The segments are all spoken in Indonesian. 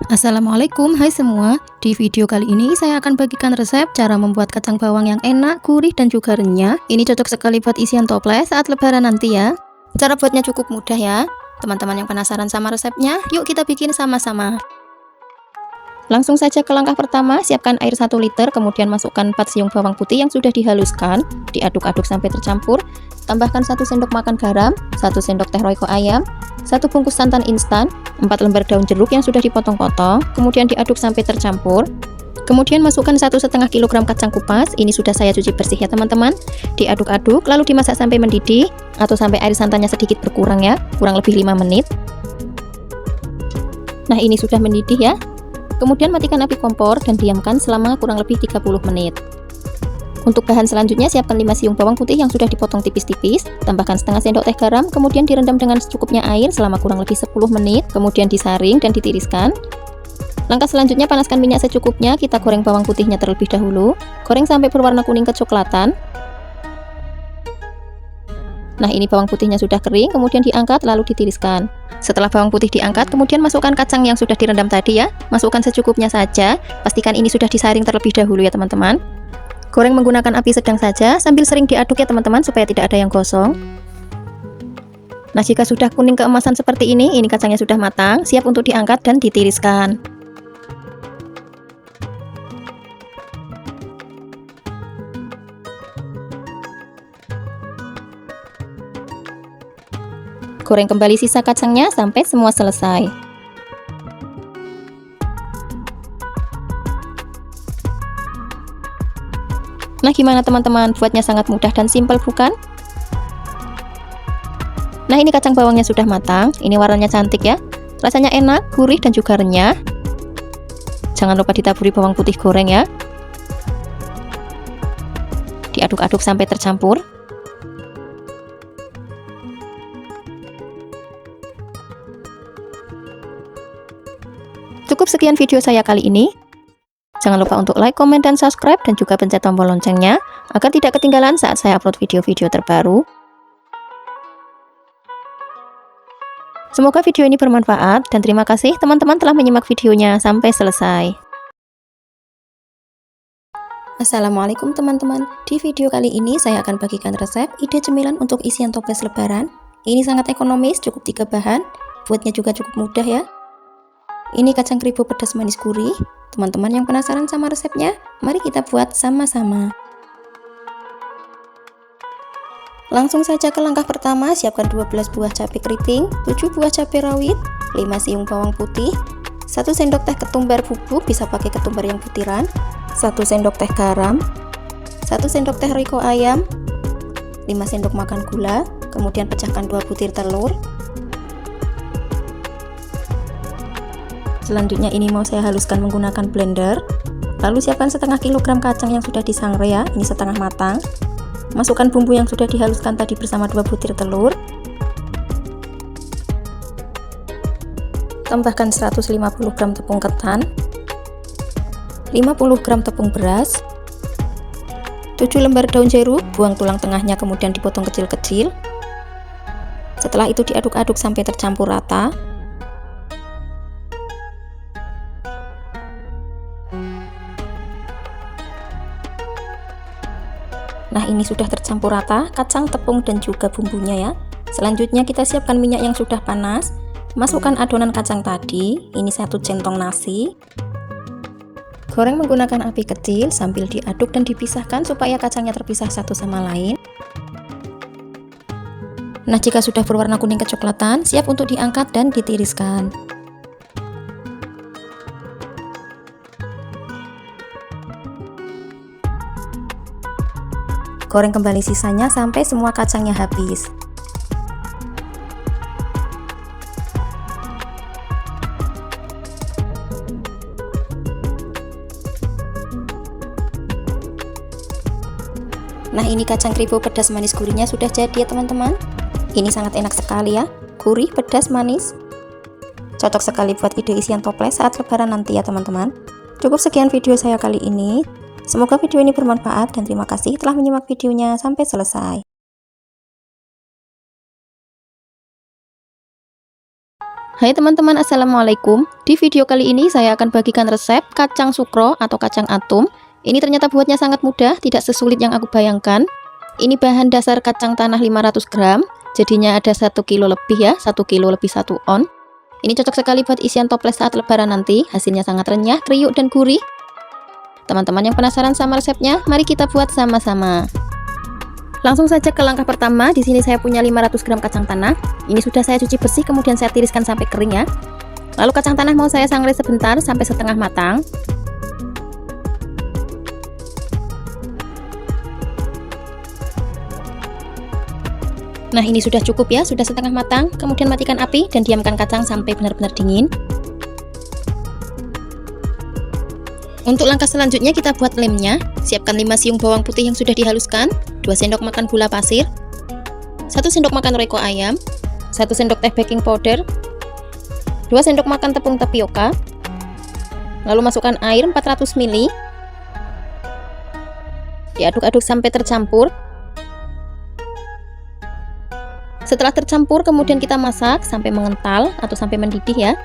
Assalamualaikum, hai semua. Di video kali ini saya akan bagikan resep cara membuat kacang bawang yang enak, gurih, dan juga renyah. Ini cocok sekali buat isian toples saat lebaran nanti ya. Cara buatnya cukup mudah ya. Teman-teman yang penasaran sama resepnya, yuk kita bikin sama-sama. Langsung saja ke langkah pertama, siapkan air 1 liter, kemudian masukkan 4 siung bawang putih yang sudah dihaluskan, diaduk-aduk sampai tercampur. Tambahkan 1 sendok makan garam, 1 sendok teh royco ayam, 1 bungkus santan instan, 4 lembar daun jeruk yang sudah dipotong-potong, kemudian diaduk sampai tercampur. Kemudian masukkan 1,5 kg kacang kupas, ini sudah saya cuci bersih ya teman-teman. Diaduk-aduk, lalu dimasak sampai mendidih, atau sampai air santannya sedikit berkurang ya, kurang lebih 5 menit. Nah ini sudah mendidih ya. Kemudian matikan api kompor dan diamkan selama kurang lebih 30 menit. Untuk bahan selanjutnya siapkan 5 siung bawang putih yang sudah dipotong tipis-tipis, tambahkan setengah sendok teh garam, kemudian direndam dengan secukupnya air selama kurang lebih 10 menit, kemudian disaring dan ditiriskan. Langkah selanjutnya panaskan minyak secukupnya, kita goreng bawang putihnya terlebih dahulu, goreng sampai berwarna kuning kecoklatan. Nah ini bawang putihnya sudah kering, kemudian diangkat lalu ditiriskan. Setelah bawang putih diangkat, kemudian masukkan kacang yang sudah direndam tadi ya. Masukkan secukupnya saja, pastikan ini sudah disaring terlebih dahulu ya teman-teman. Goreng menggunakan api sedang saja, sambil sering diaduk ya teman-teman supaya tidak ada yang gosong. Nah jika sudah kuning keemasan seperti ini kacangnya sudah matang, siap untuk diangkat dan ditiriskan. Goreng kembali sisa kacangnya sampai semua selesai. Nah gimana teman-teman, buatnya sangat mudah dan simpel bukan? Nah ini kacang bawangnya sudah matang, ini warnanya cantik ya. Rasanya enak, gurih dan juga renyah. Jangan lupa ditaburi bawang putih goreng ya. Diaduk-aduk sampai tercampur. Cukup sekian video saya kali ini. Jangan lupa untuk like, komen, dan subscribe, dan juga pencet tombol loncengnya agar tidak ketinggalan saat saya upload video-video terbaru. Semoga video ini bermanfaat, dan terima kasih teman-teman telah menyimak videonya sampai selesai. Assalamualaikum teman-teman. Di video kali ini saya akan bagikan resep ide cemilan untuk isian toples lebaran. Ini sangat ekonomis, cukup 3 bahan. Buatnya juga cukup mudah ya. Ini kacang kribo pedas manis gurih. Teman-teman yang penasaran sama resepnya, mari kita buat sama-sama. Langsung saja ke langkah pertama, siapkan 12 buah cabai keriting, 7 buah cabai rawit, 5 siung bawang putih, 1 sendok teh ketumbar bubuk, bisa pakai ketumbar yang butiran, 1 sendok teh garam, 1 sendok teh royco ayam, 5 sendok makan gula, kemudian pecahkan 2 butir telur. Selanjutnya ini mau saya haluskan menggunakan blender. Lalu siapkan setengah kilogram kacang yang sudah disangrai ya, ini setengah matang. Masukkan bumbu yang sudah dihaluskan tadi bersama 2 butir telur. Tambahkan 150 gram tepung ketan, 50 gram tepung beras, 7 lembar daun jeruk, buang tulang tengahnya kemudian dipotong kecil-kecil. Setelah itu diaduk-aduk sampai tercampur rata. Nah ini sudah tercampur rata kacang, tepung, dan juga bumbunya ya. Selanjutnya kita siapkan minyak yang sudah panas. Masukkan adonan kacang tadi, ini 1 centong nasi. Goreng menggunakan api kecil sambil diaduk dan dipisahkan supaya kacangnya terpisah satu sama lain. Nah jika sudah berwarna kuning kecoklatan, siap untuk diangkat dan ditiriskan. Goreng kembali sisanya sampai semua kacangnya habis. Nah ini kacang kribo pedas manis gurihnya sudah jadi ya teman-teman. Ini sangat enak sekali ya, gurih, pedas, manis. Cocok sekali buat ide isian toples saat lebaran nanti ya teman-teman. Cukup sekian video saya kali ini. Semoga video ini bermanfaat dan terima kasih telah menyimak videonya sampai selesai. Hai teman-teman, assalamualaikum. Di video kali ini saya akan bagikan resep kacang sukro atau kacang atum. Ini ternyata buatnya sangat mudah, tidak sesulit yang aku bayangkan. Ini bahan dasar kacang tanah 500 gram, jadinya ada 1 kilo lebih ya, 1 kilo lebih 1 on. Ini cocok sekali buat isian toples saat lebaran nanti, hasilnya sangat renyah, kriuk dan gurih. Teman-teman yang penasaran sama resepnya, mari kita buat sama-sama. Langsung saja ke langkah pertama. Di sini saya punya 500 gram kacang tanah. Ini sudah saya cuci bersih, kemudian saya tiriskan sampai kering ya. Lalu kacang tanah mau saya sangrai sebentar sampai setengah matang. Nah, ini sudah cukup ya, sudah setengah matang. Kemudian matikan api dan diamkan kacang sampai benar-benar dingin. Untuk langkah selanjutnya kita buat lemnya. Siapkan 5 siung bawang putih yang sudah dihaluskan, 2 sendok makan gula pasir, 1 sendok makan royco ayam, 1 sendok teh baking powder, 2 sendok makan tepung tapioka. Lalu masukkan air 400 ml. Diaduk-aduk sampai tercampur. Setelah tercampur kemudian kita masak sampai mengental atau sampai mendidih ya.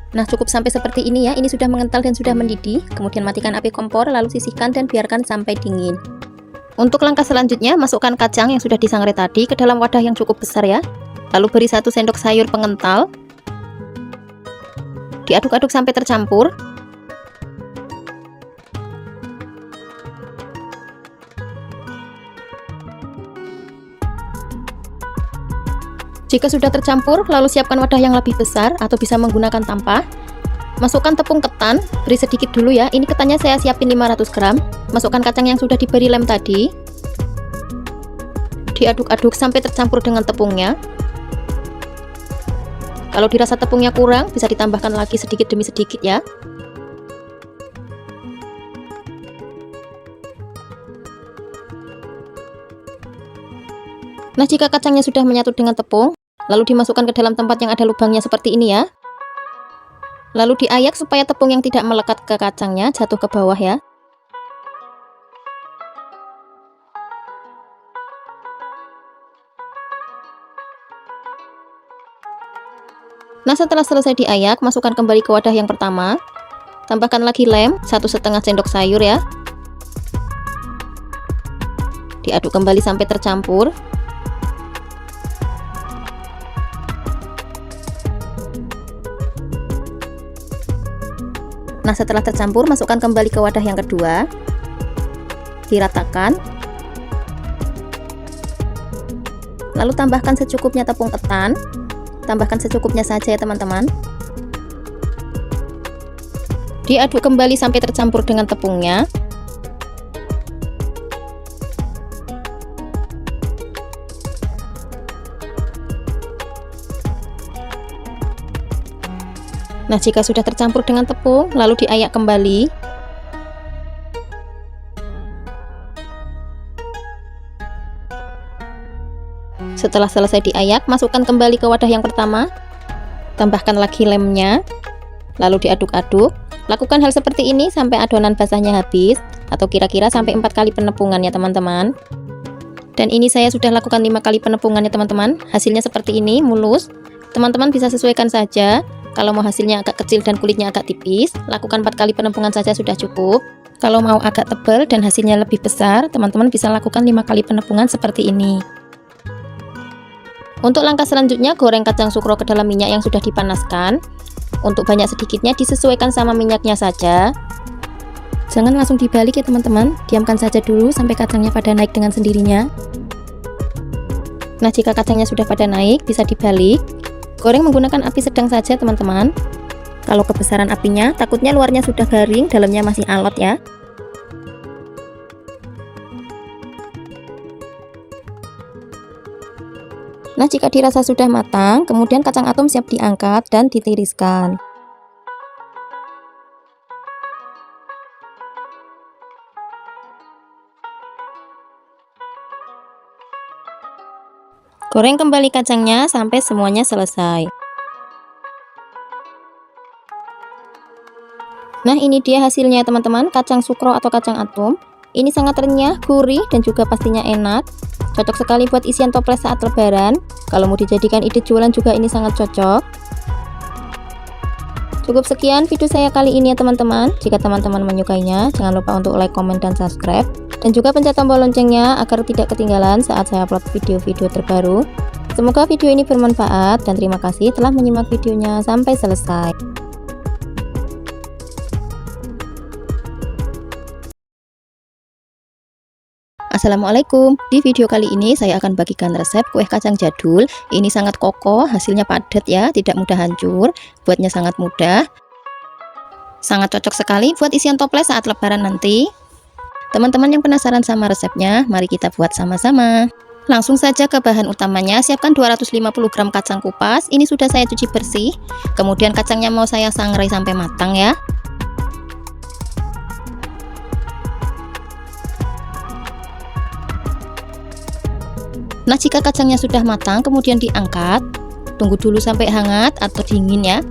Nah, cukup sampai seperti ini ya. Ini sudah mengental dan sudah mendidih. Kemudian matikan api kompor, lalu sisihkan dan biarkan sampai dingin. Untuk langkah selanjutnya, masukkan kacang yang sudah disangrai tadi ke dalam wadah yang cukup besar ya. Lalu beri 1 sendok sayur pengental. Diaduk-aduk sampai tercampur. Jika sudah tercampur, lalu siapkan wadah yang lebih besar atau bisa menggunakan tampah. Masukkan tepung ketan, beri sedikit dulu ya. Ini ketannya saya siapin 500 gram. Masukkan kacang yang sudah diberi lem tadi. Diaduk-aduk sampai tercampur dengan tepungnya. Kalau dirasa tepungnya kurang, bisa ditambahkan lagi sedikit demi sedikit ya. Nah, jika kacangnya sudah menyatu dengan tepung, lalu dimasukkan ke dalam tempat yang ada lubangnya seperti ini ya. Lalu diayak supaya tepung yang tidak melekat ke kacangnya jatuh ke bawah ya. Nah, setelah selesai diayak, masukkan kembali ke wadah yang pertama. Tambahkan lagi lem, 1,5 sendok sayur ya. Diaduk kembali sampai tercampur. Nah, setelah tercampur, masukkan kembali ke wadah yang kedua. Diratakan. Lalu tambahkan secukupnya tepung ketan. Tambahkan secukupnya saja ya teman-teman. Diaduk kembali sampai tercampur dengan tepungnya. Nah, jika sudah tercampur dengan tepung, lalu diayak kembali. Setelah selesai diayak, masukkan kembali ke wadah yang pertama. Tambahkan lagi lemnya. Lalu diaduk-aduk. Lakukan hal seperti ini sampai adonan basahnya habis, atau kira-kira sampai 4 kali penepungan ya teman-teman. Dan ini saya sudah lakukan 5 kali penepungan ya teman-teman. Hasilnya seperti ini, mulus. Teman-teman bisa sesuaikan saja. Kalau mau hasilnya agak kecil dan kulitnya agak tipis, lakukan 4 kali penepungan saja sudah cukup. Kalau mau agak tebal dan hasilnya lebih besar, teman-teman bisa lakukan 5 kali penepungan seperti ini. Untuk langkah selanjutnya, goreng kacang sukro ke dalam minyak yang sudah dipanaskan. Untuk banyak sedikitnya disesuaikan sama minyaknya saja. Jangan langsung dibalik ya teman-teman, diamkan saja dulu sampai kacangnya pada naik dengan sendirinya. Nah, jika kacangnya sudah pada naik, bisa dibalik. Goreng menggunakan api sedang saja teman-teman. Kalau kebesaran apinya, takutnya luarnya sudah garing, dalamnya masih alot ya. Nah, jika dirasa sudah matang, kemudian kacang atum siap diangkat dan ditiriskan. Goreng kembali kacangnya sampai semuanya selesai. Nah, ini dia hasilnya teman-teman, kacang sukro atau kacang atum. Ini sangat renyah, gurih, dan juga pastinya enak. Cocok sekali buat isian toples saat lebaran. Kalau mau dijadikan ide jualan juga ini sangat cocok. Cukup sekian video saya kali ini ya teman-teman. Jika teman-teman menyukainya, jangan lupa untuk like, komen, dan subscribe. Dan juga pencet tombol loncengnya agar tidak ketinggalan saat saya upload video-video terbaru. Semoga video ini bermanfaat dan terima kasih telah menyimak videonya sampai selesai. Assalamualaikum. Di video kali ini saya akan bagikan resep kue kacang jadul. Ini sangat kokoh, hasilnya padat ya, tidak mudah hancur. Buatnya sangat mudah. Sangat cocok sekali buat isian toples saat lebaran nanti. Teman-teman yang penasaran sama resepnya, mari kita buat sama-sama. Langsung saja ke bahan utamanya. Siapkan 250 gram kacang kupas. Ini sudah saya cuci bersih. Kemudian kacangnya mau saya sangrai sampai matang ya. Nah, jika kacangnya sudah matang, kemudian diangkat. Tunggu dulu sampai hangat atau dingin ya.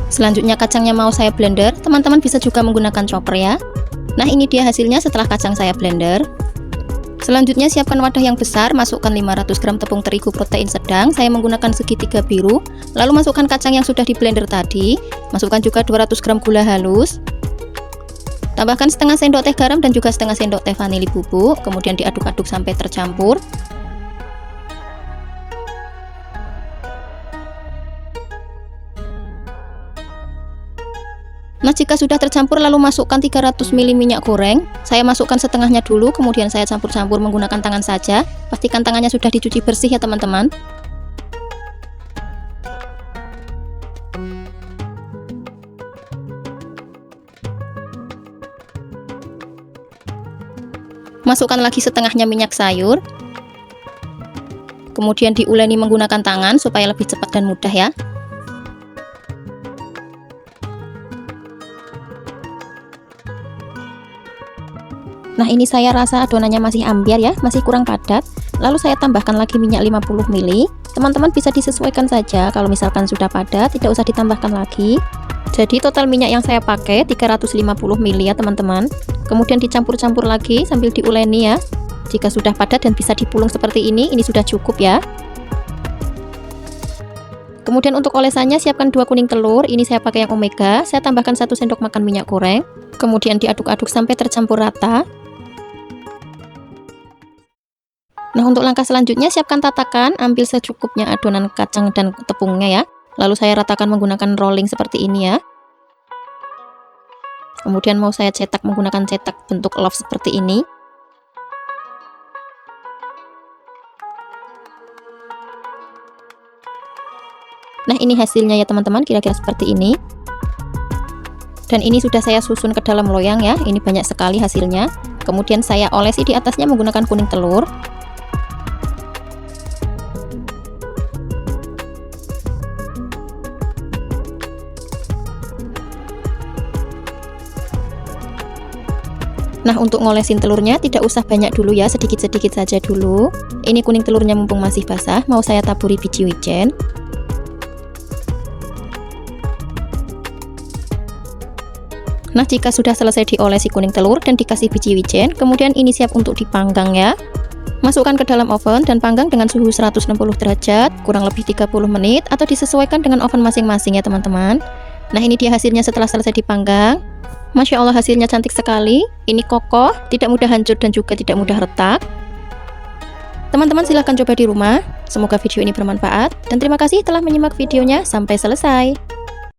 Selanjutnya kacangnya mau saya blender. Teman-teman bisa juga menggunakan chopper ya. Nah, ini dia hasilnya setelah kacang saya blender. Selanjutnya siapkan wadah yang besar. Masukkan 500 gram tepung terigu protein sedang. Saya menggunakan segitiga biru. Lalu masukkan kacang yang sudah di blender tadi. Masukkan juga 200 gram gula halus. Tambahkan setengah sendok teh garam dan juga setengah sendok teh vanili bubuk, kemudian diaduk-aduk sampai tercampur. Nah, jika sudah tercampur lalu masukkan 300 ml minyak goreng. Saya masukkan setengahnya dulu, kemudian saya campur-campur menggunakan tangan saja. Pastikan tangannya sudah dicuci bersih ya teman-teman. Masukkan lagi setengahnya minyak sayur. Kemudian diuleni menggunakan tangan supaya lebih cepat dan mudah ya. Nah, ini saya rasa adonannya masih ambiar ya, masih kurang padat. Lalu saya tambahkan lagi minyak 50 ml. Teman-teman bisa disesuaikan saja, kalau misalkan sudah padat tidak usah ditambahkan lagi. Jadi total minyak yang saya pakai 350 ml ya teman-teman. Kemudian dicampur-campur lagi sambil diuleni ya. Jika sudah padat dan bisa dipulung seperti ini sudah cukup ya. Kemudian untuk olesannya siapkan 2 kuning telur. Ini saya pakai yang omega. Saya tambahkan 1 sendok makan minyak goreng. Kemudian diaduk-aduk sampai tercampur rata. Nah, untuk langkah selanjutnya siapkan tatakan. Ambil secukupnya adonan kacang dan tepungnya ya. Lalu saya ratakan menggunakan rolling seperti ini ya. Kemudian mau saya cetak menggunakan cetak bentuk love seperti ini. Nah, ini hasilnya ya teman-teman, kira-kira seperti ini. Dan ini sudah saya susun ke dalam loyang ya. Ini banyak sekali hasilnya. Kemudian saya olesi di atasnya menggunakan kuning telur. Nah, untuk ngolesin telurnya tidak usah banyak dulu ya, sedikit-sedikit saja dulu. Ini kuning telurnya mumpung masih basah, mau saya taburi biji wijen. Nah, jika sudah selesai diolesi kuning telur dan dikasih biji wijen, kemudian ini siap untuk dipanggang ya. Masukkan ke dalam oven dan panggang dengan suhu 160 derajat, kurang lebih 30 menit atau disesuaikan dengan oven masing-masing ya teman-teman. Nah, ini dia hasilnya setelah selesai dipanggang. Masya Allah, hasilnya cantik sekali. Ini kokoh, tidak mudah hancur dan juga tidak mudah retak. Teman-teman silahkan coba di rumah. Semoga video ini bermanfaat dan terima kasih telah menyimak videonya sampai selesai.